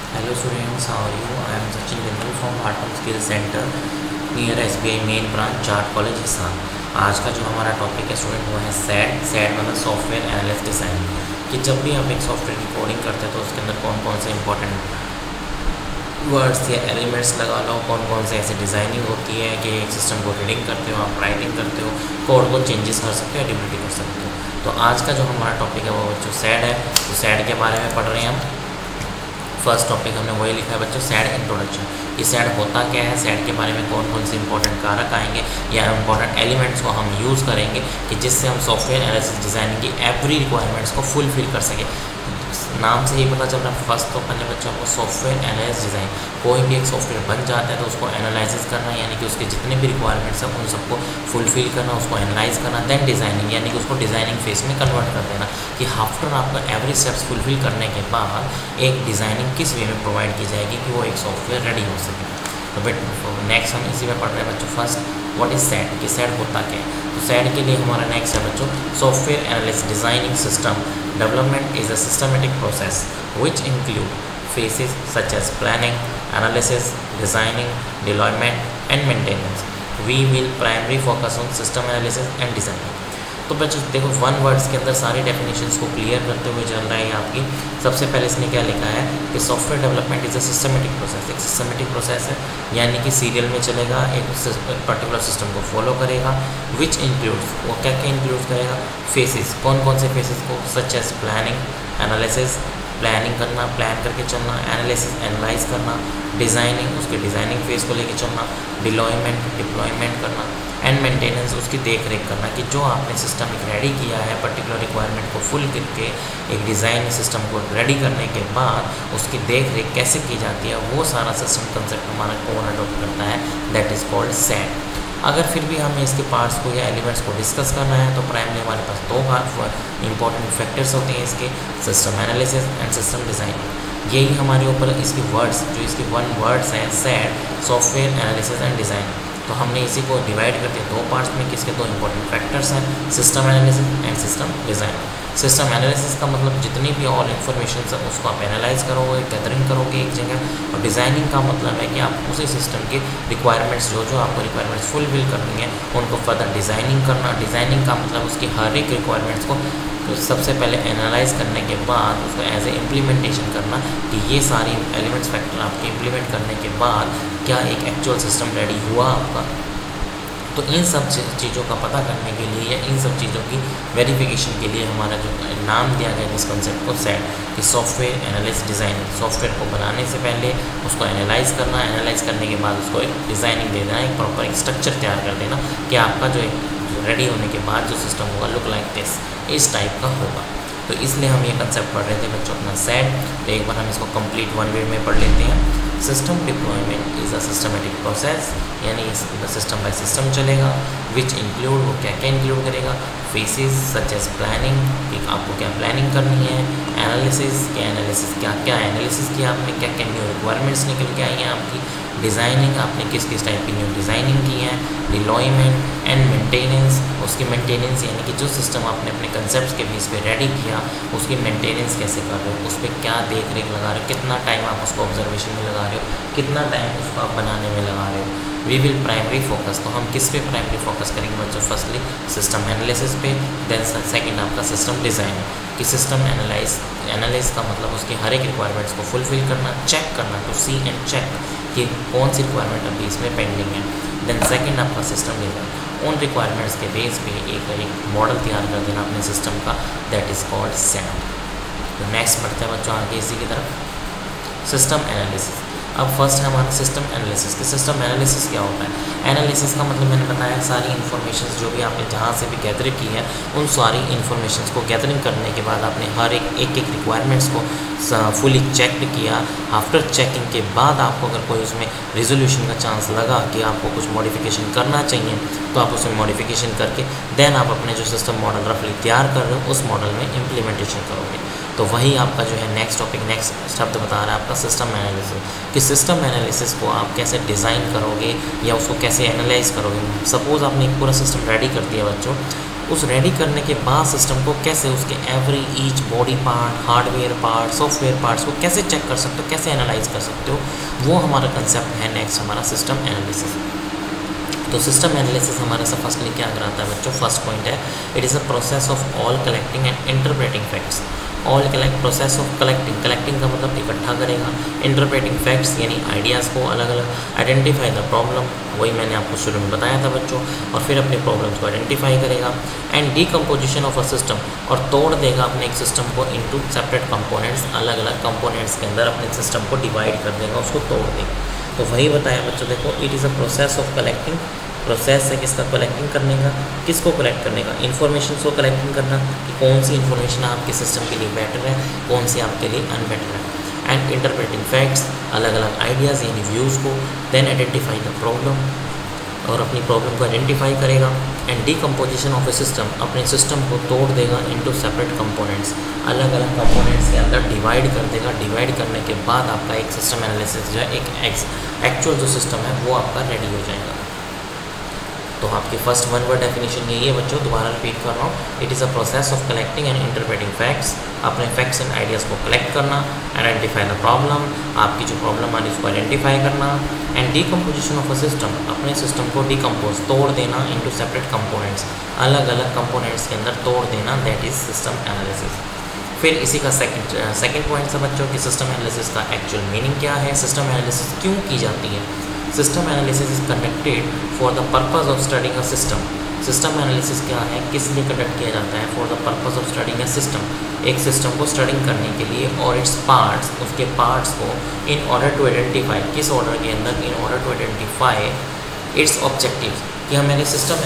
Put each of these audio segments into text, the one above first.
Hello students, how are you? I am Sachin Bindal from Heartland Skill Center near SBI main branch Jat college Hisar. आज का जो हमारा topic है student वो है सैड मतलब सॉफ्टवेयर एनालिस्ट डिज़ाइन। कि जब भी हम एक सॉफ्टवेयर की कोडिंग करते हैं तो उसके अंदर कौन कौन से इंपॉर्टेंट वर्ड्स या एलिमेंट्स लगा लो, कौन कौन से ऐसे डिज़ाइनिंग होती है कि एक सिस्टम को रीडिंग करते हो, आप राइटिंग करते हो, कोड को चेंजेस कर सकते हो, एडिबिलिटी कर सकते हो। तो आज का जो हमारा टॉपिक है वो जो सैड है, तो सैड के बारे में पढ़ रहे हैं हम। फर्स्ट टॉपिक हमने वही लिखा है बच्चों, सैड इंट्रोडक्शन। कि सैड होता क्या है, सैड के बारे में कौन कौन से इंपॉर्टेंट कारक आएंगे या इंपॉर्टेंट एलिमेंट्स को हम यूज़ करेंगे कि जिससे हम सॉफ्टवेयर एनालिसिस डिज़ाइनिंग की एवरी रिक्वायरमेंट्स को फुलफिल कर सकें। नाम से ही पता चल रहा है। फर्स्ट तो पहले बच्चों को सॉफ्टवेयर एनालिसिस डिज़ाइन, कोई भी एक सॉफ्टवेयर बन जाता है तो उसको एनालिसिस करना, यानी कि उसके जितने भी रिक्वायरमेंट्स हैं उन सबको फुलफिल करना, उसको एनालाइज करना, देन डिज़ाइनिंग, यानी कि उसको डिज़ाइनिंग फेज में कन्वर्ट कर देना। कि आफ्टर आपका एवरी स्टेप्स फुलफिल करने के बाद एक डिज़ाइनिंग किस वे में प्रोवाइड की जाएगी कि वो एक सॉफ्टवेयर रेडी हो सके। तो बट नेक्स्ट हम इसी में पढ़ रहे हैं बच्चों। फर्स्ट व्हाट इज सैड, कि सैड होता क्या है। तो सैड के लिए हमारा नेक्स्ट है बच्चों, software analysis designing system development is a systematic process which include phases such as planning, analysis, designing, deployment and maintenance. We will primarily focus on system analysis and designing. तो बच्चों देखो, one words के अंदर सारी definitions को clear करते हुए चल रहा है आपकी। सबसे पहले इसने क्या लिखा है कि software development is a systematic process. एक सिस्टमेटिक प्रोसेस है, यानी कि सीरियल में चलेगा, एक पर्टिकुलर सिस्टम को फॉलो करेगा। विच इंक्लूड्स, वो क्या क्या इंक्लूड करेगा, फेसेस, कौन कौन से फेसेस को, such as planning, analysis, planning करना, प्लान करके चलना, एनालिसिस, एनालाइज करना, डिज़ाइनिंग, उसके डिज़ाइनिंग फेज को लेके चलना, डिप्लॉयमेंट करना, एंड मेंटेनेंस, उसकी देख रेख करना। कि जो आपने सिस्टम एक रेडी किया है पर्टिकुलर रिक्वायरमेंट को फुल करके एक डिज़ाइन सिस्टम को रेडी करने के बाद उसकी देख रेख कैसे की जाती है, वो सारा सिस्टम कंसेप्ट हमारा कौन अडोप्ट करता है, दैट इज़ कॉल्ड सैड। अगर फिर भी हमें इसके पार्ट्स को या एलिमेंट्स को डिस्कस करना है तो प्राइमरी हमारे पास दो इंपॉर्टेंट फैक्टर्स होते हैं इसके, system analysis and system design. यही हमारे ऊपर इसकी वर्ड्स, जो इसके वन वर्ड्स हैं, sad, software analysis and design. तो हमने इसी को डिवाइड करके दो पार्ट्स में, किसके दो इंपॉर्टेंट फैक्टर्स हैं, system analysis and system design. System analysis का मतलब जितनी भी ऑल इन्फॉर्मेशन है उसको आप एनालाइज करोगे, गैदरिंग करोगे एक जगह। और डिज़ाइनिंग का मतलब है कि आप उसी सिस्टम के रिक्वायरमेंट्स जो आपको रिक्वायरमेंट्स फुलफिल करनी है उनको फर्दर डिज़ाइनिंग करना। डिज़ाइनिंग का मतलब उसकी हर एक रिक्वायरमेंट्स को सबसे पहले एनालाइज करने के बाद उसको एज ए इम्प्लीमेंटेशन करना, कि ये सारी एलिमेंट्स फैक्टर आपके इम्प्लीमेंट करने के बाद क्या एक एक्चुअल सिस्टम रेडी हुआ आपका। तो इन सब चीज़ों का पता करने के लिए या इन सब चीज़ों की वेरिफिकेशन के लिए हमारा जो नाम दिया गया इस कॉन्सेप्ट को सैड, कि सॉफ्टवेयर एनालिसिस डिज़ाइनिंग। सॉफ्टवेयर को बनाने से पहले उसको एनालाइज करना, एनालाइज करने के बाद उसको एक डिज़ाइनिंग दे देना, एक प्रॉपर एक स्ट्रक्चर तैयार कर देना कि आपका जो रेडी होने के बाद जो सिस्टम होगा लुक लाइक दिस, इस टाइप का होगा। तो इसलिए हम ये कंसेप्ट पढ़ रहे थे बच्चों अपना सैड। तो एक बार हम इसको कंप्लीट वन वर्ड में पढ़ लेते हैं। System deployment is a systematic process, यानी सिस्टम बाय सिस्टम चलेगा। विच इंक्लूड, वो क्या क्या इंक्लूड करेगा, फेसेस सच एज प्लानिंग, कि आपको क्या प्लानिंग करनी है, एनालिसिस, क्या एनालिसिस, क्या क्या एनालिसिस किया आपने, क्या क्या न्यू रिक्वायरमेंट्स निकल के आई हैं आपकी, डिज़ाइनिंग, आपने किस किस टाइप की न्यू डिज़ाइनिंग की है, डिप्लॉयमेंट एंड मेंटेनेंस, उसकी मेंटेनेंस, यानी कि जो सिस्टम आपने अपने कंसेप्ट के बेस पे रेडी किया उसकी मेंटेनेंस कैसे कर रहे हो, उस पर क्या देख रेख लगा रहे हो, कितना टाइम आप उसको ऑब्जर्वेशन में लगा रहे हो, कितना टाइम उसको आप बनाने में लगा रहे हो। वी विल प्राइमरी फोकस, तो हम किस पे प्राइमरी फोकस करेंगे बच्चों, फर्स्टली सिस्टम एनालिसिस पे, देन सेकंड आपका सिस्टम डिज़ाइन। कि सिस्टम एनालाइज का मतलब उसकी हर एक रिक्वायरमेंट्स को फुलफिल करना, चेक करना, टू सी एंड चेक कि कौन सी रिक्वायरमेंट अभी इसमें पेंडिंग है। देन सेकंड आपका सिस्टम डिज़ाइन, उन रिक्वायरमेंट्स के बेस पे एक मॉडल तैयार कर देना अपने सिस्टम का, दैट इज़ कॉल्ड सैड। तो नेक्स्ट बढ़ते हैं बच्चों आगे इसी की तरफ, सिस्टम एनालिसिस। अब फर्स्ट है हमारा सिस्टम एनालिसिस। कि सिस्टम एनालिसिस क्या होता है, एनालिसिस का मतलब मैंने बताया सारी इन्फॉर्मेशन जो भी आपने जहाँ से भी गैदर की है उन सारी इन्फॉर्मेशन को गैदरिंग करने के बाद आपने हर एक रिक्वायरमेंट्स को फुली चेक किया। आफ्टर चेकिंग के बाद आपको अगर कोई उसमें रिजोल्यूशन का चांस लगा कि आपको कुछ मॉडिफिकेशन करना चाहिए तो आप उसमें मॉडिफिकेशन करके देन आप अपने जो सिस्टम मॉडल रफली तैयार कर रहे हो उस मॉडल में इम्प्लीमेंटेशन करोगे। तो वही आपका जो है नेक्स्ट टॉपिक, नेक्स्ट शब्द बता रहा है आपका सिस्टम एनालिसिस। कि सिस्टम एनालिसिस को आप कैसे डिज़ाइन करोगे या उसको कैसे एनालाइज करोगे। सपोज़ आपने एक पूरा सिस्टम रेडी कर दिया बच्चों, उस रेडी करने के बाद सिस्टम को कैसे उसके every each body part, hardware part, software parts को कैसे चेक कर सकते हो, कैसे एनालाइज कर सकते हो, वो हमारा कंसेप्ट है नेक्स्ट हमारा सिस्टम एनालिसिस। तो सिस्टम एनालिसिस हमारे से फर्स्टली क्या कराता है बच्चों, फर्स्ट पॉइंट है it is a process of all collecting and interpreting facts. All process of collecting का मतलब इकट्ठा करेगा, इंटरप्रेटिंग फैक्ट्स यानी आइडियाज़ को अलग अलग, आइडेंटिफाई द प्रॉब्लम, वही मैंने आपको शुरू में बताया था बच्चों, और फिर अपने प्रॉब्लम्स को आइडेंटिफाई करेगा, and decomposition of a system, और तोड़ देगा अपने एक सिस्टम को इनटू सेपरेट कंपोनेंट्स, अलग अलग कंपोनेंट्स के अंदर अपने सिस्टम को डिवाइड कर देगा, उसको तोड़ देगा। तो वही बताया बच्चों, देखो it is a process of collecting, process है किसका, कलेक्टिंग करने का, किसको कलेक्ट करने का, इन्फॉर्मेशन को कलेक्टिंग करना कि कौन सी इन्फॉर्मेशन आपके सिस्टम के लिए बेटर है, कौन सी आपके लिए अनबेटर है, एंड इंटरप्रेटिंग फैक्ट्स, अलग अलग आइडियाज़ यानी व्यूज़ को, देन आइडेंटिफाई द प्रॉब्लम, और अपनी प्रॉब्लम को आइडेंटिफाई करेगा, and decomposition of A system, अपने सिस्टम को तोड़ देगा इनटू सेपरेट कंपोनेंट्स, अलग अलग कंपोनेंट्स के अंदर डिवाइड कर देगा, डिवाइड करने के बाद आपका एक सिस्टम एनालिसिस जो है, एक एक्चुअल जो सिस्टम है वो आपका रेडी हो जाएगा। तो आपकी फर्स्ट वन वर्ड डेफिनेशन यही है बच्चों, दोबारा रिपीट कर रहा हूँ, it is a process of collecting and interpreting facts, अपने फैक्ट्स एंड आइडियाज़ को कलेक्ट करना, आइडेंटिफाई द प्रॉब्लम, आपकी जो प्रॉब्लम आ रही है उसको आइडेंटिफाई करना, and decomposition of a system, अपने सिस्टम को डीकम्पोज, तोड़ देना इनटू सेपरेट कंपोनेंट्स, अलग अलग कंपोनेंट्स के अंदर तोड़ देना, दैट इज़ सिस्टम एनालिसिस। फिर इसी का सेकंड पॉइंट है बच्चों कि सिस्टम एनालिसिस का एक्चुअल मीनिंग क्या है, सिस्टम एनालिसिस क्यों की जाती है। System analysis is conducted for the purpose of studying a system. System analysis क्या है, किस लिए कंडक्ट किया जाता है, for the purpose of studying a system, एक सिस्टम को स्टडिंग करने के लिए, और इट्स पार्ट्स, उसके पार्ट्स को, इन ऑर्डर टू आइडेंटिफाई, किस ऑर्डर के अंदर, इन order to identify it's objectives, कि हमारे सिस्टम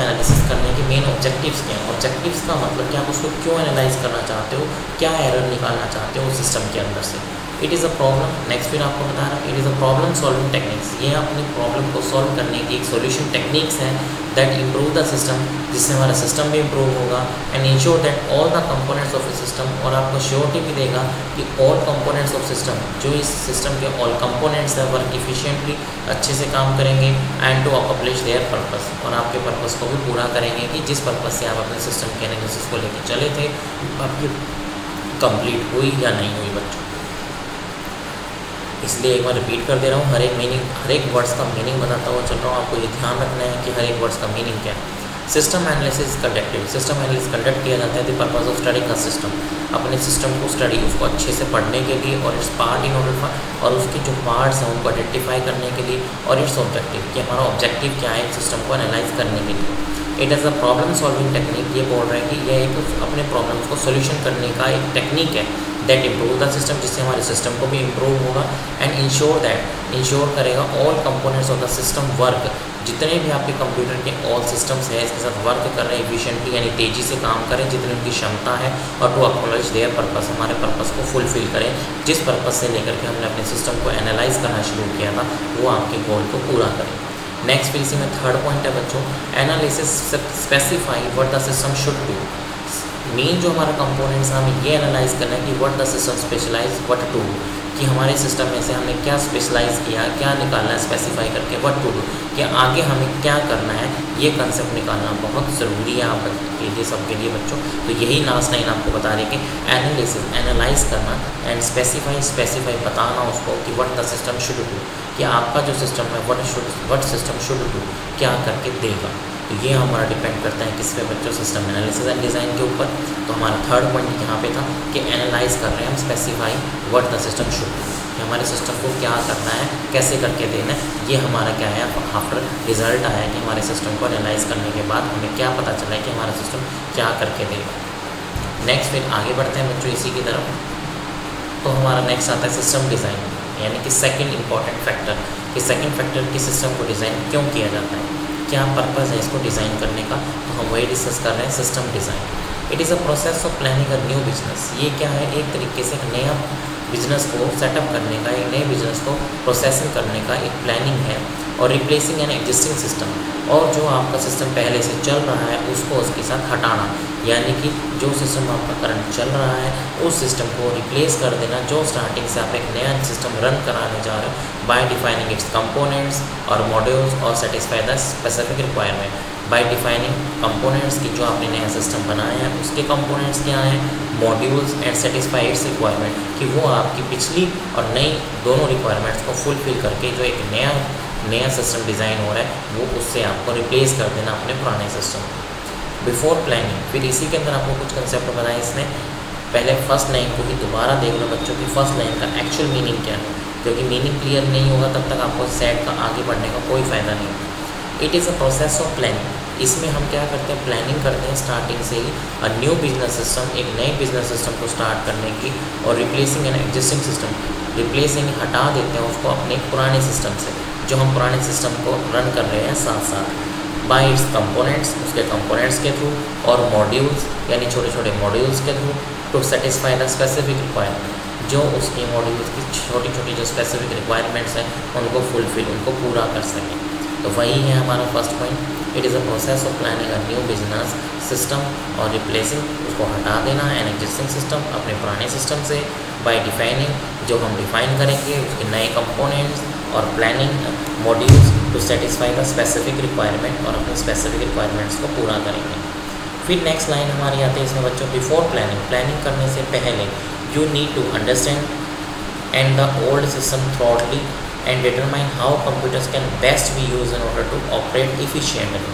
एनालिसिस करने के मेन ऑब्जेक्टिव्स क्या हैं। ऑब्जेक्टिव्स का मतलब कि आप उसको क्यों एनालाइज करना चाहते हो, क्या एरर निकालना चाहते हो उस सिस्टम के अंदर से। It is a problem, next फिर आपको बता रहा हूँ, it is a problem solving techniques, ये अपनी प्रॉब्लम को सॉल्व करने की एक सॉल्यूशन टेक्निक्स हैं दैट इम्प्रूव द सिस्टम, जिससे हमारा सिस्टम भी इम्प्रूव होगा, and ensure that all the components of A system, और आपको श्योरिटी भी देगा कि ऑल कंपोनेंट्स ऑफ सिस्टम, जो इस सिस्टम के ऑल कंपोनेंट्स हैं वर्क इफिशिएंटली, अच्छे से काम करेंगे, and to accomplish their purpose, और आपके पर्पस को भी पूरा करेंगे कि जिस पर्पस से आप अपने सिस्टम के एनालिसिस को लेकर चले थे, आपकी कंप्लीट हुई या नहीं हुई बच्चों। इसलिए एक बार रिपीट कर दे रहा हूँ, हर एक वर्ड्स का मीनिंग बताता हुआ चल रहा हूँ, आपको ये ध्यान रखना है कि हर एक वर्ड्स का मीनिंग क्या है। System analysis conducted, system analysis conduct किया जाता है the purpose of studying a system, अपने सिस्टम को स्टडी, उसको अच्छे से पढ़ने के लिए, और इट्स पार्ट इन ऑर्डर, और उसके जो पार्ट्स हैं उनको आइडेंटिफाई करने के लिए, और इट्स ऑब्जेक्टिव, कि हमारा ऑब्जेक्टिव क्या है सिस्टम को एनालाइज करने के लिए। It is a problem solving technique, ये बोल रहा है कि यह एक अपने प्रॉब्लम्स को सोल्यूशन करने का एक टेक्निक है दैट इम्प्रूव द सिस्टम, जिससे हमारे सिस्टम को भी इम्प्रूव होगा, एंड इंश्योर करेगा all components of the system work, जितने भी आपके कंप्यूटर के ऑल सिस्टम्स हैं इसके साथ वर्क कर रहे हैं एफिशिएंटली, यानी तेज़ी से काम करें जितनी उनकी क्षमता है, और टू अकम्प्लिश देयर पर्पस, हमारे पर्पस को फुलफिल करें, जिस पर्पस से लेकर के हमने अपने सिस्टम को एनालाइज करना शुरू किया था वो आपके गोल को पूरा करें। नेक्स्ट फिर इसी में थर्ड पॉइंट है बच्चों, analysis specify what the system should do. Main जो हमारा कंपोनेंट्स है हमें ये एनालाइज करना है कि what the system specialise what to do, कि हमारे सिस्टम में से हमने क्या स्पेशलाइज किया, क्या निकालना है स्पेसिफाई करके, व्हाट टू डू, कि आगे हमें क्या करना है, ये कंसेप्ट निकालना बहुत ज़रूरी है आप के लिए, सबके लिए बच्चों। तो यही लास्ट लाइन आपको बता रही कि एनालिसिस एनालाइज करना, एंड स्पेसिफाई बताना उसको कि what the system should do, कि आपका जो सिस्टम है व्हाट सिस्टम शुड डू, क्या करके देगा। तो ये हमारा डिपेंड करता है किस पे बच्चों, सिस्टम एनालिसिस एंड डिज़ाइन के ऊपर। तो हमारा थर्ड पॉइंट यहाँ पे था कि एनालाइज कर रहे हैं हम, specify what the system should do, कि हमारे सिस्टम को क्या करना है, कैसे करके देना है। ये हमारा क्या है, आफ्टर रिजल्ट आया कि हमारे सिस्टम को एनालाइज करने के बाद हमें क्या पता चला है कि हमारा सिस्टम क्या करके देगा। नेक्स्ट फिर आगे बढ़ते हैं बच्चों इसी की तरफ। तो हमारा नेक्स्ट आता है सिस्टम डिज़ाइन, यानी कि सेकंड इंपॉर्टेंट फैक्टर, कि सेकंड फैक्टर की सिस्टम को डिज़ाइन क्यों किया जाता है, क्या पर्पज़ है इसको डिज़ाइन करने का, तो हम वही डिस्कस कर रहे हैं system design. It is a process of planning a new business, ये क्या है, एक तरीके से एक नया बिजनेस को सेटअप करने का, एक नए बिजनेस को प्रोसेसिंग करने का एक प्लानिंग है, और रिप्लेसिंग एन एग्जिस्टिंग सिस्टम, और जो आपका सिस्टम पहले से चल रहा है उसको उसके साथ हटाना, यानी कि जो सिस्टम आपका करंट चल रहा है उस सिस्टम को रिप्लेस कर देना, जो स्टार्टिंग से आप एक नया सिस्टम रन कराने जा रहे हो, बाय डिफाइनिंग इट्स कंपोनेंट्स और मॉड्यूल्स और satisfy the specific requirement, bye defining components की, जो आपने नया सिस्टम बनाया है उसके कंपोनेंट्स क्या हैं, modules and satisfy it's requirement, कि वो आपकी पिछली और नई दोनों रिक्वायरमेंट्स को फुलफिल करके जो एक नया सिस्टम डिज़ाइन हो रहा है वो उससे आपको रिप्लेस कर देना अपने पुराने सिस्टम। बिफोर प्लानिंग, फिर इसी के अंदर आपको कुछ कंसेप्ट बताया इसने। पहले फर्स्ट लाइन को ही दोबारा देख लो बच्चों की फर्स्ट लाइन का एक्चुअल मीनिंग क्या है, क्योंकि मीनिंग क्लियर नहीं होगा तब तक आपको सेट का आगे बढ़ने का कोई फ़ायदा नहीं। It is a process of planning. इसमें हम क्या करते हैं, प्लानिंग करते हैं स्टार्टिंग से ही अ न्यू बिजनेस सिस्टम, एक नए बिजनेस सिस्टम को स्टार्ट करने की, और replacing an existing system, replacing हटा देते हैं उसको अपने पुराने सिस्टम से, जो हम पुराने सिस्टम को रन कर रहे हैं साथ साथ। बाय इट्स कंपोनेंट्स, उसके कंपोनेंट्स के थ्रू, और मॉड्यूल्स यानी छोटे छोटे मॉड्यूल्स के through, to satisfy the specific requirement, जो उसकी मॉड्यूल्स की छोटी छोटी जो स्पेसिफिक रिक्वायरमेंट्स हैं उनको फुलफिल, उनको पूरा कर सकें। तो वही है हमारा first point. It is a process of planning a new business system और रिप्लेसिंग, उसको हटा देना एन एग्जिस्टिंग सिस्टम अपने पुराने सिस्टम से, बाय डिफाइनिंग, जो हम डिफाइन करेंगे उसके नए कंपोनेंट्स, और planning modules to satisfy the specific requirement, और अपने स्पेसिफिक रिक्वायरमेंट्स को पूरा करेंगे। फिर नेक्स्ट लाइन हमारी आती है इसमें बच्चों, बिफोर प्लानिंग, प्लानिंग करने से पहले you need to understand and the old system thoroughly and determine how computers can best be use in order to operate efficiently.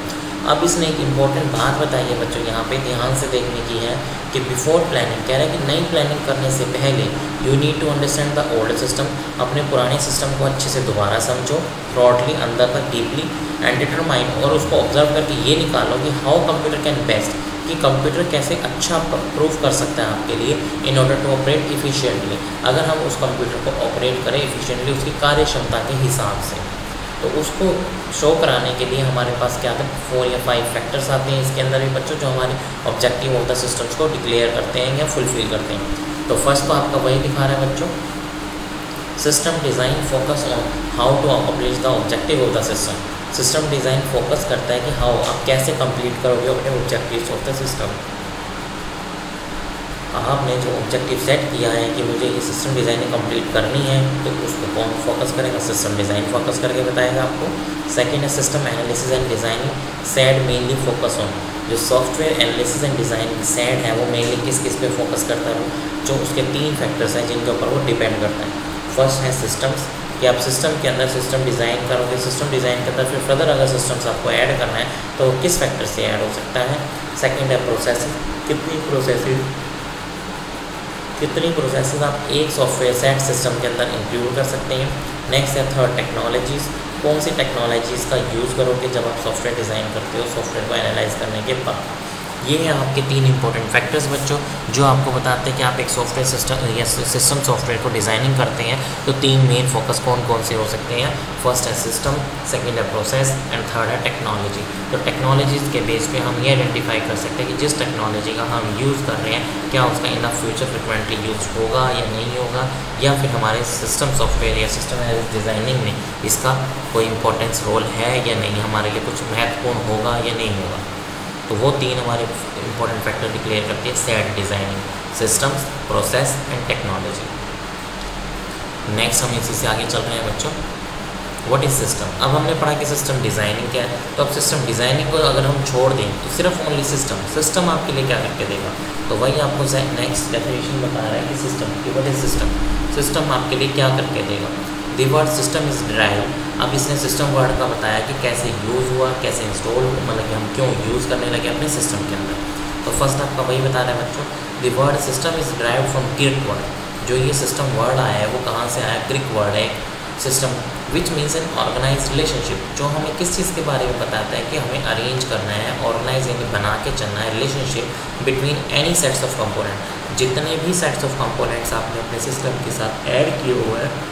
अब इसने एक इम्पॉर्टेंट बात बताई है बच्चों, यहाँ पे ध्यान से देखने की है कि बिफोर प्लानिंग कह रहा है कि नई प्लानिंग करने से पहले you need to understand the old system, अपने पुराने सिस्टम को अच्छे से दोबारा समझो, थ्रॉटली अंदर तक डीपली, एंड डिटरमाइन, और उसको ऑब्जर्व करके ये निकालो कि हाउ कंप्यूटर कैन बेस्ट, कि कंप्यूटर कैसे अच्छा प्रूव कर सकता है आपके लिए, in order to operate efficiently, अगर हम उस कंप्यूटर को ऑपरेट करें इफिशिएंटली उसकी कार्यक्षमता के हिसाब से। तो उसको शो कराने के लिए हमारे पास क्या आता है, 4 या 5 फैक्टर्स आते हैं इसके अंदर भी बच्चों, जो हमारे ऑब्जेक्टिव ऑफ द सिस्टम्स को डिक्लेयर करते हैं या फुलफिल करते हैं। तो फर्स्ट तो आपका वही दिखा रहा है बच्चों, system design focus on how to accomplish the objective of the system. System design focus करता है कि हाउ आप कैसे कंप्लीट करोगे अपने ऑब्जेक्टिव्स ऑफ द सिस्टम। आपने जो ऑब्जेक्टिव सेट किया है कि मुझे ये सिस्टम डिज़ाइनिंग कंप्लीट करनी है, तो उसको कौन फोकस करेगा, सिस्टम डिज़ाइन फोकस करके बताएगा आपको। सेकंड है system analysis and designing, SAD mainly focus on, जो software analysis and designing SAD है वो मेनली किस पे फोकस करता है, जो उसके 3 फैक्टर्स हैं जिनके ऊपर वो डिपेंड करता है। फर्स्ट है सिस्टम्स, कि आप सिस्टम के अंदर सिस्टम डिज़ाइन करोगे, सिस्टम डिज़ाइन के अंदर फिर फर्दर अगर सिस्टम्स आपको ऐड करना है तो किस फैक्टर से ऐड हो सकता है। सेकंड है प्रोसेसेस, कितनी प्रोसेसेस आप एक सॉफ्टवेयर सेट सिस्टम के अंदर इंक्लूड कर सकते हैं। नेक्स्ट है थर्ड टेक्नोलॉजीज़, कौन सी टेक्नोलॉजीज़ का यूज़ करोगे जब आप सॉफ्टवेयर डिज़ाइन करते हो सॉफ्टवेयर को एनालाइज करने के बाद। ये हैं आपके 3 इंपॉर्टेंट फैक्टर्स बच्चों, जो आपको बताते हैं कि आप एक सॉफ्टवेयर सिस्टम या सिस्टम सॉफ्टवेयर को डिज़ाइनिंग करते हैं तो 3 मेन फोकस कौन कौन से हो सकते हैं। फर्स्ट है सिस्टम, सेकंड है प्रोसेस, एंड थर्ड है टेक्नोलॉजी। तो टेक्नोलॉजीज़ के बेस पे हम ये आइडेंटिफाई कर सकते हैं कि जिस टेक्नोलॉजी का हम यूज़ कर रहे हैं क्या उसका in the future frequently use होगा या नहीं होगा, या फिर हमारे सिस्टम सॉफ्टवेयर या सिस्टम डिज़ाइनिंग में इसका कोई इंपॉर्टेंस रोल है या नहीं, हमारे लिए कुछ महत्वपूर्ण होगा या नहीं होगा। तो वो 3 हमारे इंपॉर्टेंट फैक्टर डिक्लेयर करते हैं sad designing, systems, process and technology. Next हम इसी से आगे चल रहे हैं बच्चों, व्हाट इज़ सिस्टम। अब हमने पढ़ा कि सिस्टम डिज़ाइनिंग क्या है, तो अब सिस्टम डिज़ाइनिंग को अगर हम छोड़ दें तो सिर्फ ओनली सिस्टम आपके लिए क्या करके देगा, तो वही आपको नेक्स्ट डेफिनेशन बता रहा है कि सिस्टम की व्हाट इज़ सिस्टम आपके लिए क्या करके देगा। The word system is derived, अब इसने सिस्टम वर्ड का बताया कि कैसे यूज़ हुआ, कैसे इंस्टॉल, मतलब कि हम क्यों यूज़ करने लगे अपने सिस्टम के अंदर। तो फर्स्ट आपका वही बता रहा है बच्चों, the word system is derived from Greek word, जो ये सिस्टम वर्ड आया है वो कहाँ से आया, ग्रीक वर्ड है system, which means an organise relationship, जो हमें किस चीज़ के बारे में बताता है कि हमें अरेंज करना है, ऑर्गेनाइज यानी बना के चलना है, relationship between any sets of component, जितने भी सेट्स ऑफ कंपोनेंट्स आपने अपने सिस्टम के साथ ऐड किए हुए हैं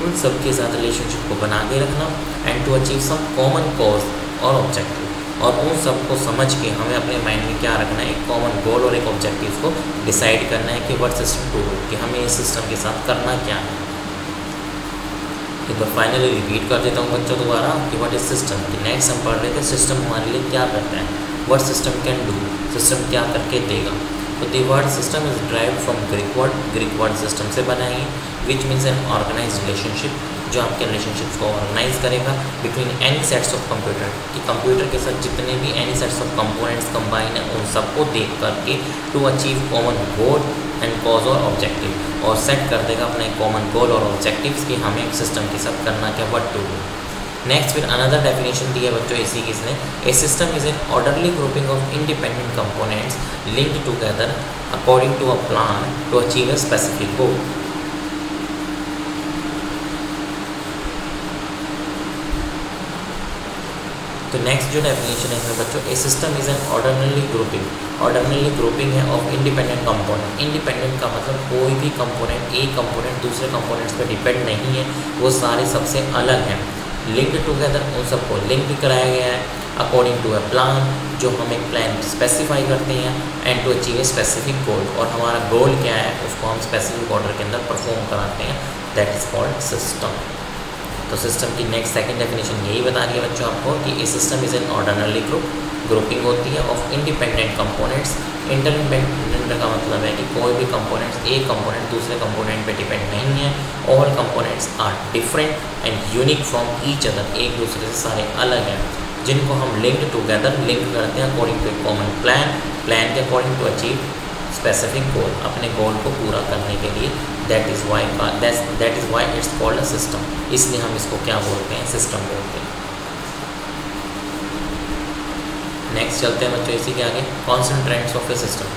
उन सब के साथ रिलेशनशिप को बना के रखना, and to achieve some common cause और ऑब्जेक्टिव, और उन सब को समझ के हमें अपने माइंड में क्या रखना है, एक कॉमन गोल और एक ऑब्जेक्टिव को डिसाइड करना है कि व्हाट सिस्टम टू डू, कि हमें इस सिस्टम के साथ करना क्या है। एक बार फाइनली रिपीट कर देता हूँ बच्चों दोबारा कि व्हाट इज सिस्टम। नेक्स्ट हम पढ़ रहे थे सिस्टम हमारे लिए क्या करता है, what system can do, system क्या करके देगा। तो the word system is derived from Greek word system से बना है, which means an organise relationship, जो आपके रिलेशनशिप्स को ऑर्गेनाइज करेगा between any sets of computer, कि कंप्यूटर के साथ जितने भी any sets of components combine है उन सबको देख करके to achieve common goal and cause और ऑब्जेक्टिव, और सेट कर देगा अपने कॉमन गोल और ऑब्जेक्टिव्स कि हमें एक सिस्टम के साथ करना क्या, व्हाट टू डू। नेक्स्ट फिर अनदर डेफिनेशन दी है बच्चों इसी की इसने, a system is an orderly grouping of independent components linked together according to a plan to achieve a specific goal. तो नेक्स्ट जो डेफिनेशन है इसमें बच्चों, a system is an orderly grouping है ऑफ इंडिपेंडेंट कंपोनेंट। इंडिपेंडेंट का मतलब कोई भी कंपोनेंट, एक कंपोनेंट दूसरे कंपोनेंट्स पर डिपेंड नहीं है, वो सारे सबसे अलग हैं। लिंक्ड टुगेदर, उन सबको लिंक कराया गया है अकॉर्डिंग टू अ प्लान, जो हम एक प्लान स्पेसिफाई करते हैं, and to achieve a specific goal, और हमारा गोल क्या है उसको हम स्पेसिफिक ऑर्डर के अंदर परफॉर्म कराते हैं, दैट इज कॉल्ड सिस्टम। तो सिस्टम की नेक्स्ट सेकंड डेफिनेशन यही बता रही है बच्चों आपको कि a system is an orderly grouping होती है ऑफ इंडिपेंडेंट कंपोनेंट्स। इंटरडिपेंडेंट का मतलब है कि कोई भी कंपोनेंट्स, एक कंपोनेंट दूसरे कंपोनेंट पे डिपेंड नहीं है। All components are different and unique from each other, एक दूसरे से सारे अलग हैं, जिनको हम लिंक टुगेदर लिंक करते हैं according to a common plan के according to achieve specific goal, अपने गोल को पूरा करने के लिए। That is why it's called a system, इसलिए हम इसको क्या बोलते हैं, सिस्टम बोलते हैं। नेक्स्ट चलते हैं बच्चों इसी के आगे, consonants of A system.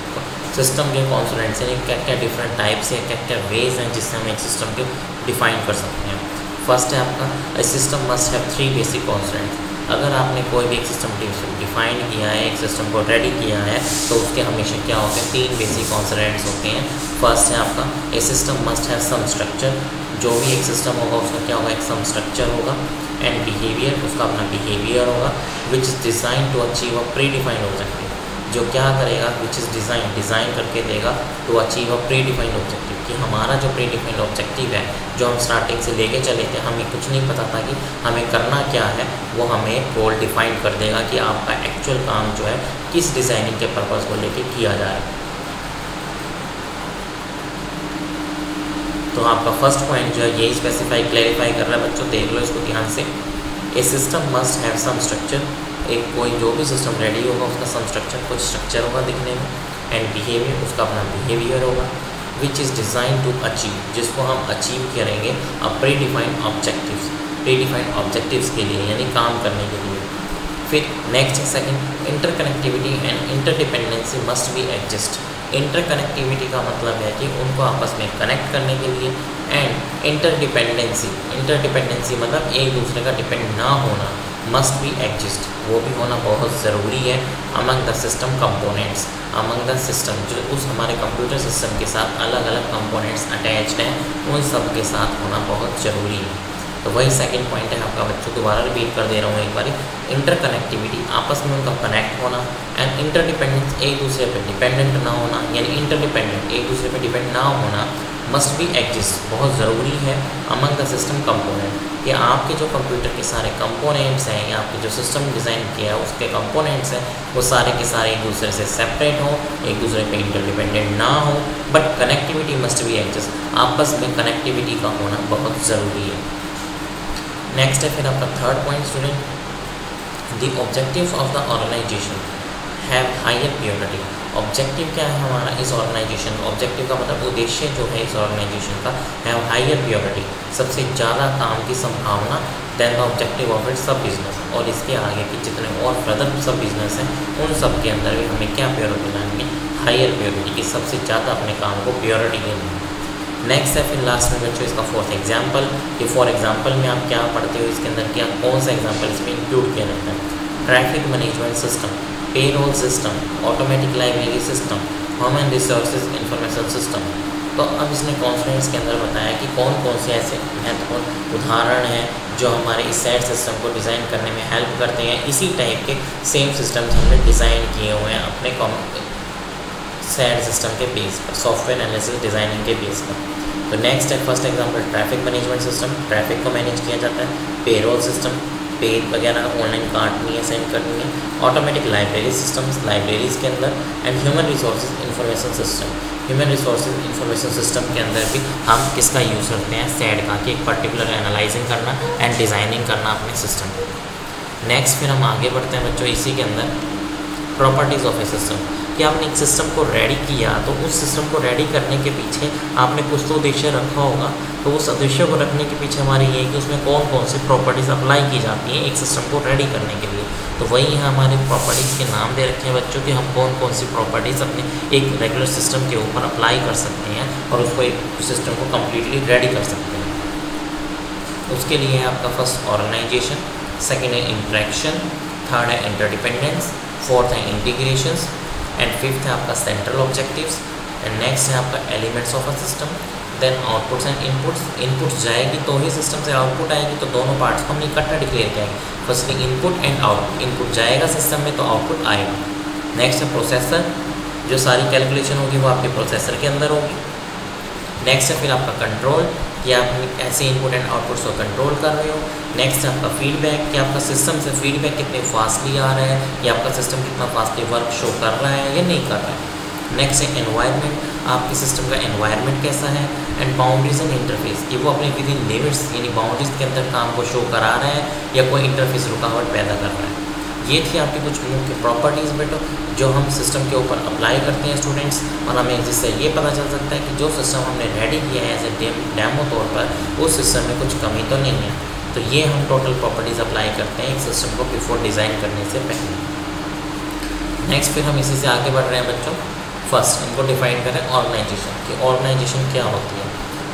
System के कॉन्सोनेंट्स यानी क्या क्या डिफरेंट टाइप्स हैं, क्या क्या वेज हैं जिससे हम एक सिस्टम को डिफाइन कर सकते हैं। फर्स्ट है आपका, a system must have 3 basic consonants. अगर आपने कोई भी एक सिस्टम डिफाइन किया है, एक सिस्टम को रेडी किया है, तो उसके हमेशा क्या होते हैं, 3 बेसिक कॉन्सोनेंट्स होते हैं। फर्स्ट है आपका, a system must have some structure, जो भी एक सिस्टम होगा उसका क्या होगा, एक सम स्ट्रक्चर होगा, एंड बिहेवियर, उसका अपना बिहेवियर होगा, which is design to achieve a predefined objective, जो क्या करेगा, विच इज़ डिज़ाइन करके देगा to achieve a predefined objective, कि हमारा जो प्री डिफाइंड ऑब्जेक्टिव है, जो हम स्टार्टिंग से लेके चले थे, हमें कुछ नहीं पता था कि हमें करना क्या है, वो हमें गोल डिफाइन कर देगा कि आपका एक्चुअल काम जो है किस डिज़ाइनिंग के पर्पज़ को लेके किया जा रहा है। तो आपका फर्स्ट पॉइंट जो है यही स्पेसिफाई क्लैरिफाई कर रहा है बच्चों, देख लो इसको ध्यान से। A system must have some structure, एक कोई जो भी सिस्टम रेडी होगा उसका सम स्ट्रक्चर, कुछ स्ट्रक्चर होगा दिखने में, एंड बिहेवियर, उसका अपना बिहेवियर होगा, which is design to achieve, जिसको हम अचीव करेंगे अब प्री डिफाइंड ऑब्जेक्टिव्स के लिए, यानी काम करने के लिए। फिर नेक्स्ट है second, interconnectivity and interdependency must be exist. Interconnectivity का मतलब है कि उनको आपस में कनेक्ट करने के लिए, एंड इंटरडिपेंडेंसी मतलब एक दूसरे का डिपेंड ना होना, मस्ट बी एग्जिस्ट, वो भी होना बहुत ज़रूरी है among the system components, among the system, जो उस हमारे कंप्यूटर सिस्टम के साथ अलग अलग कंपोनेंट्स अटैच्ड हैं, उन सब के साथ होना बहुत ज़रूरी है। तो वही सेकंड पॉइंट है आपका बच्चों, दोबारा रिपीट कर दे रहा हूँ एक बार, इंटरकनेक्टिविटी, आपस में उनका कनेक्ट होना, एंड इंटरडिपेंडेंस, एक दूसरे पे डिपेंडेंट ना होना, यानी इंटरडिपेंडेंट, एक दूसरे पे डिपेंड ना होना, मस्ट बी एग्जिस्ट, बहुत ज़रूरी है अमंग द सिस्टम कंपोनेंट, कि आपके जो कंप्यूटर के सारे कंपोनेंट्स हैं, या आपके जो सिस्टम डिज़ाइन किया है उसके कंपोनेंट्स हैं, वो सारे के सारे एक दूसरे से सेपरेट हों, एक दूसरे पे इंटरडिपेंडेंट ना हो, but connectivity must be exist, आपस में कनेक्टिविटी का होना बहुत ज़रूरी है। नेक्स्ट है फिर आपका third point student, the objectives of the organisation have higher priority. Objective क्या है हमारा इस ऑर्गेनाइजेशन, ऑब्जेक्टिव का मतलब उद्देश्य जो है इस ऑर्गेनाइजेशन का, हैव हायर प्रायोरिटी, सबसे ज़्यादा काम की संभावना, then the objective of it sub business, और इसके आगे के जितने और फर्दर सब बिजनेस हैं उन सब के अंदर भी हमें क्या प्रायोरिटी लानी है, हायर प्रायोरिटी, की सबसे ज़्यादा अपने काम को प्रायोरिटी देनी है। नेक्स्ट है फिर लास्ट में बच्चों इसका फोर्थ एग्जाम्पल, कि फॉर एग्जाम्पल में आप क्या पढ़ते हो इसके अंदर, क्या कौन सा एग्जाम्पल इसमें इंक्लूड किया जाता है, traffic management system, payroll system, automatic library system, human resources information system. तो अब इसने कॉन्फ्रेंस के अंदर बताया कि कौन कौन से ऐसे महत्वपूर्ण उदाहरण हैं जो हमारे इस सैड सिस्टम को डिज़ाइन करने में हेल्प करते हैं। इसी टाइप के सेम सिस्टम्स हमने डिज़ाइन किए हुए हैं अपने सैड सिस्टम के बेस पर, सॉफ्टवेयर एनालिसिस डिज़ाइनिंग के बेस पर। तो नेक्स्ट है first example, traffic management system, traffic को मैनेज किया जाता है। पेरोल सिस्टम, पेज वगैरह ऑनलाइन काटनी है, सेंड करनी है। ऑटोमेटिक लाइब्रेरी सिस्टम्स लाइब्रेरीज़ के अंदर, and human resource information system. Human resource information system के अंदर भी हम किसका यूज़ करते हैं, SAD का, कि एक पर्टिकुलर एनालाइजिंग करना एंड डिज़ाइनिंग करना अपने सिस्टम को। नेक्स्ट फिर हम आगे बढ़ते हैं बच्चों इसी के अंदर प्रॉपर्टीज़ ऑफ ए सिस्टम, कि आपने एक सिस्टम को रेडी किया तो उस सिस्टम को रेडी करने के पीछे आपने कुछ तो उद्देश्य रखा होगा। तो उस उद्देश्य को रखने के पीछे हमारी ये है कि उसमें कौन कौन सी प्रॉपर्टीज़ अप्लाई की जाती हैं एक सिस्टम को रेडी करने के लिए। तो वही यहाँ हमारे प्रॉपर्टीज़ के नाम दे रखे हैं बच्चों कि हम कौन कौन सी प्रॉपर्टीज़ अपने एक रेगुलर सिस्टम के ऊपर अप्लाई कर सकते हैं और उसको एक सिस्टम को कम्प्लीटली रेडी कर सकते हैं। उसके लिए है आपका फर्स्ट ऑर्गेनाइजेशन, सेकेंड है इंटरेक्शन, थर्ड है इंटरडिपेंडेंस, फोर्थ है इंटीग्रेशंस, एंड फिफ्थ है आपका सेंट्रल ऑब्जेक्टिव्स, एंड नेक्स्ट है आपका elements of a system, then outputs and inputs. Inputs जाएगी तो ही सिस्टम से आउटपुट आएगी, तो दोनों पार्ट्स को हम इकट्ठा डिक्लेयर करेंगे। Firstly input and output, input जाएगा सिस्टम में तो आउटपुट आएगा। नेक्स्ट है प्रोसेसर, जो सारी कैलकुलेशन होगी वो आपके प्रोसेसर के अंदर होगी। नेक्स्ट है फिर आपका कंट्रोल, कि आप ऐसे इनपुट एंड आउटपुट्स को कंट्रोल कर रहे हो। नेक्स्ट है आपका फीडबैक, कि आपका सिस्टम से फीडबैक कितने फास्टली आ रहा है, या आपका सिस्टम कितना फास्टली वर्क शो कर रहा है या नहीं कर रहा है। नेक्स्ट है एनवायरनमेंट, आपके सिस्टम का एनवायरनमेंट कैसा है, एंड बाउंड्रीज एंड इंटरफेस, कि वो अपने विद इन लिमिट्स यानी बाउंड्रीज के अंदर काम को शो करा रहा है या कोई इंटरफेस रुकावट पैदा कर रहा है। ये थी आपकी कुछ मुख्य प्रॉपर्टीज़ बेटो जो हम सिस्टम के ऊपर अप्लाई करते हैं स्टूडेंट्स, और हमें जिससे ये पता चल सकता है कि जो सिस्टम हमने रेडी किया है एज ए डेमो तौर पर उस सिस्टम में कुछ कमी तो नहीं है। तो ये हम टोटल प्रॉपर्टीज़ अप्लाई करते हैं एक सिस्टम को बिफोर डिज़ाइन करने से पहले। नेक्स्ट फिर हम इसी से आगे बढ़ रहे हैं बच्चों। फर्स्ट इनको डिफाइन करें ऑर्गेनाइजेशन, कि ऑर्गेनाइजेशन क्या होती है।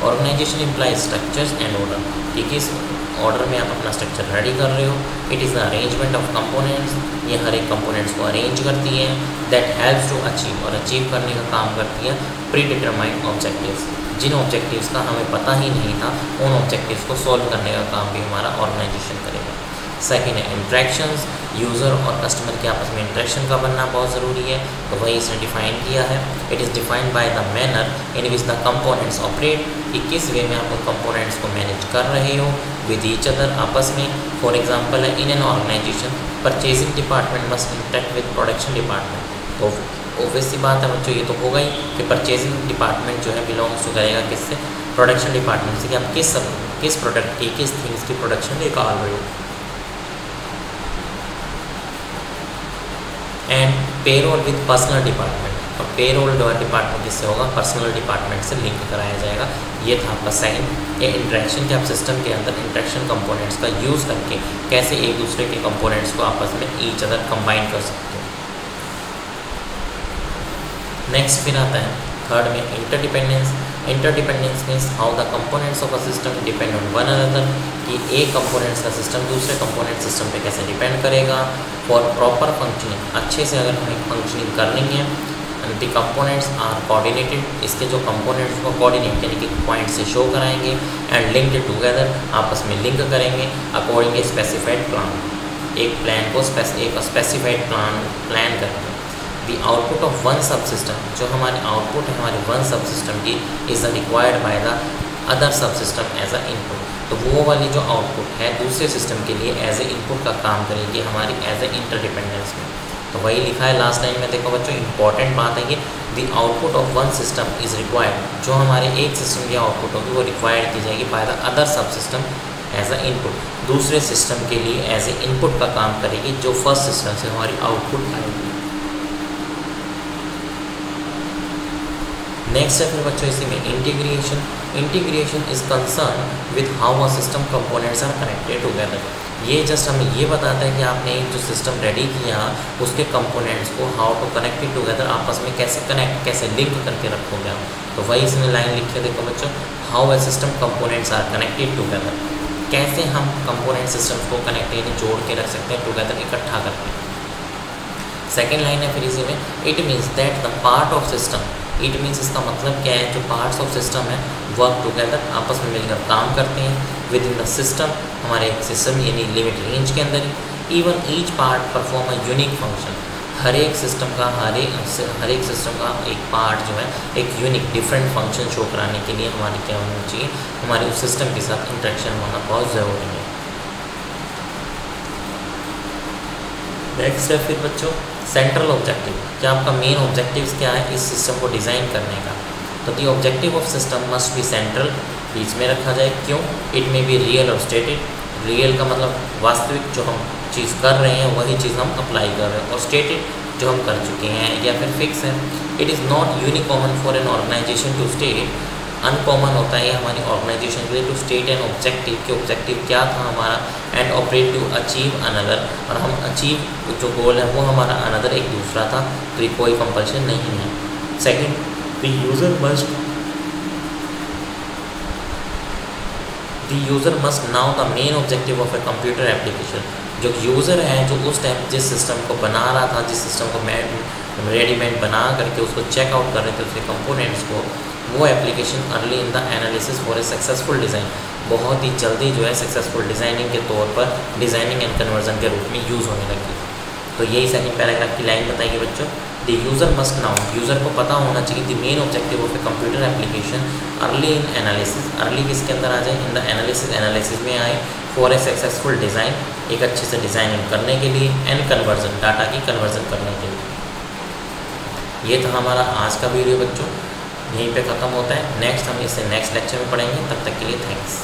Organisation implies structures and order, कि किस ऑर्डर में आप अपना स्ट्रक्चर रेडी कर रहे हो। It is the arrangement of components, ये हर एक कंपोनेंट्स को अरेंज करती है। दैट हेल्प्स टू अचीव, और अचीव करने का काम करती है प्री डिटरमाइंड ऑब्जेक्टिव्स, जिन ऑब्जेक्टिव्स का हमें पता ही नहीं था उन ऑब्जेक्टिव्स को सॉल्व करने का काम भी हमारा ऑर्गेनाइजेशन करेगा। सेकेंड है इंट्रैक्शंस, यूज़र और कस्टमर के आपस में इंट्रैक्शन का बनना बहुत ज़रूरी है, तो वही इसने डिफ़ाइन किया है। It is defined by the manner in which the components operate, कि किस वे में आप उन कंपोनेंट्स को मैनेज कर रहे हो विद ईच अदर, आपस में। फॉर एग्जांपल है in an organisation purchasing department must interact with production department. तो ऑब्वियस सी बात है बच्चों, ये तो होगा ही कि परचेजिंग डिपार्टमेंट जो है बिलोंग्स टू करेगा किससे, प्रोडक्शन डिपार्टमेंट से, कि आप किस प्रोडक्ट की किस थिंग्स की प्रोडक्शन निकाल रहे हो। And payroll with personal department, और पेरोल डिपार्टमेंट किससे होगा, पर्सनल डिपार्टमेंट से लिंक कराया जाएगा। ये था आपका सेकंड। ये इंट्रैक्शन के आप सिस्टम के अंदर इंट्रैक्शन कंपोनेंट्स का यूज़ करके कैसे एक दूसरे के कंपोनेंट्स को आपस में ईच अदर कंबाइन कर सकते हो। नेक्स्ट फिर आता है थर्ड में interdependence. Interdependence means how the components of a system depend on one another, कि एक कंपोनेंट्स का सिस्टम दूसरे कंपोनेंट सिस्टम पे कैसे डिपेंड करेगा। फॉर प्रॉपर फंक्शनिंग, अच्छे से अगर हमें फंक्शनिंग करनी है, द कंपोनेंट्स आर कोऑर्डिनेटेड, इसके जो कंपोनेंट्स को कोऑर्डिनेट यानी कि पॉइंट से शो कराएंगे, एंड लिंक्ड टुगेदर, आपस में लिंक करेंगे अकॉर्डिंग ए स्पेसिफाइड प्लान, एक प्लान को एक स्पेसिफाइड प्लान करेंगे। द आउटपुट ऑफ वन सब सिस्टम, जो हमारे आउटपुट है हमारे वन सब सिस्टम की, is required by the other सब सिस्टम एज अ इनपुट। तो वो वाली जो आउटपुट है दूसरे सिस्टम के लिए एज ए इनपुट का काम करेगी हमारी एज ए इंटरडिपेंडेंस में। तो वही लिखा है लास्ट लाइन में, देखो बच्चों इंपॉर्टेंट बात है कि the output of one system is required, जो हमारे एक सिस्टम की आउटपुट होगी वो रिक्वायर्ड की जाएगी बाय द अदर सब सिस्टम एज अ इनपुट, दूसरे सिस्टम के लिए एज ए इनपुट का काम करेगी जो फर्स्ट सिस्टम से हमारी आउटपुट आएगी। नेक्स्ट है फिर बच्चों इसी में integration. Integration is concern with how a system components are connected together. ये जस्ट हमें ये बताता है कि आपने एक जो सिस्टम रेडी किया उसके कंपोनेंट्स को हाउ टू कनेक्टेड टुगेदर, आपस में कैसे लिंक करके रखोगे आप। तो वही इसमें लाइन लिखी है, देखो बच्चों, how a system components are connected together, कैसे हम कंपोनेंट सिस्टम्स को कनेक्ट यानी जोड़ के रख सकते हैं टुगेदर, इकट्ठा करके। सेकेंड लाइन है फिर इसी में, it means that the part of system, it means इसका मतलब क्या है, जो पार्ट्स ऑफ सिस्टम है वर्क टुगेदर, आपस में मिलकर काम करते हैं विद इन द सिस्टम, हमारे एक सिस्टम यानी लिमिट रेंज के अंदर ही। Even each part perform a unique function, हर एक सिस्टम का हर एक सिस्टम का एक पार्ट जो है एक यूनिक डिफरेंट फंक्शन शो कराने के लिए हमारी क्या होना चाहिए, हमारे उस सिस्टम के साथ इंटरेक्शन होना बहुत ज़रूरी है। नेक्स्ट है फिर बच्चों सेंट्रल ऑब्जेक्टिव, कि आपका मेन ऑब्जेक्टिव क्या है इस सिस्टम को डिज़ाइन करने का। तो the objective of system must be central, बीच में रखा जाए। क्यों? इट मे बी रियल और स्टेटेड। रियल का मतलब वास्तविक जो हम चीज़ कर रहे हैं वही चीज़ हम अप्लाई कर रहे हैं, और स्टेटेड जो हम कर चुके हैं या फिर फिक्स है। It is not uncommon for an organization to state, uncommon होता है हमारी ऑर्गेनाइजेशन के लिए टू स्टेट एन ऑब्जेक्टिव, कि ऑब्जेक्टिव क्या था हमारा, and operate to achieve another, और हम अचीव जो गोल है वो हमारा अनदर एक दूसरा था। तो ये कोई कंपल्शन नहीं है। Second, the user must now the main objective of a computer application. जो यूज़र है जो उस टाइम जिस सिस्टम को बना रहा था, जिस सिस्टम को रेडीमेड बना करके उसको चेकआउट कर रहे थे उसके कंपोनेंट्स को, वो application early in the analysis for a successful design, बहुत ही जल्दी जो है सक्सेसफुल डिज़ाइनिंग के तौर पर डिज़ाइनिंग एंड कन्वर्जन के रूप में यूज़ होने लगी। तो यही सेकंड पैराग्राफ की लाइन बताएगी बच्चों। The user must now, user को पता होना चाहिए the main objective of a computer application early in analysis, early किसके अंदर आ जाए, इन द एनालिसिस में आए, फॉर ए सक्सेसफुल डिज़ाइन, एक अच्छे से डिज़ाइनिंग करने के लिए, एंड कन्वर्जन, डाटा की कन्वर्जन करने के लिए। ये था हमारा आज का वीडियो बच्चों, यहीं पे ख़त्म होता है। नेक्स्ट हम इसे नेक्स्ट लेक्चर में पढ़ेंगे। तब तक के लिए थैंक्स।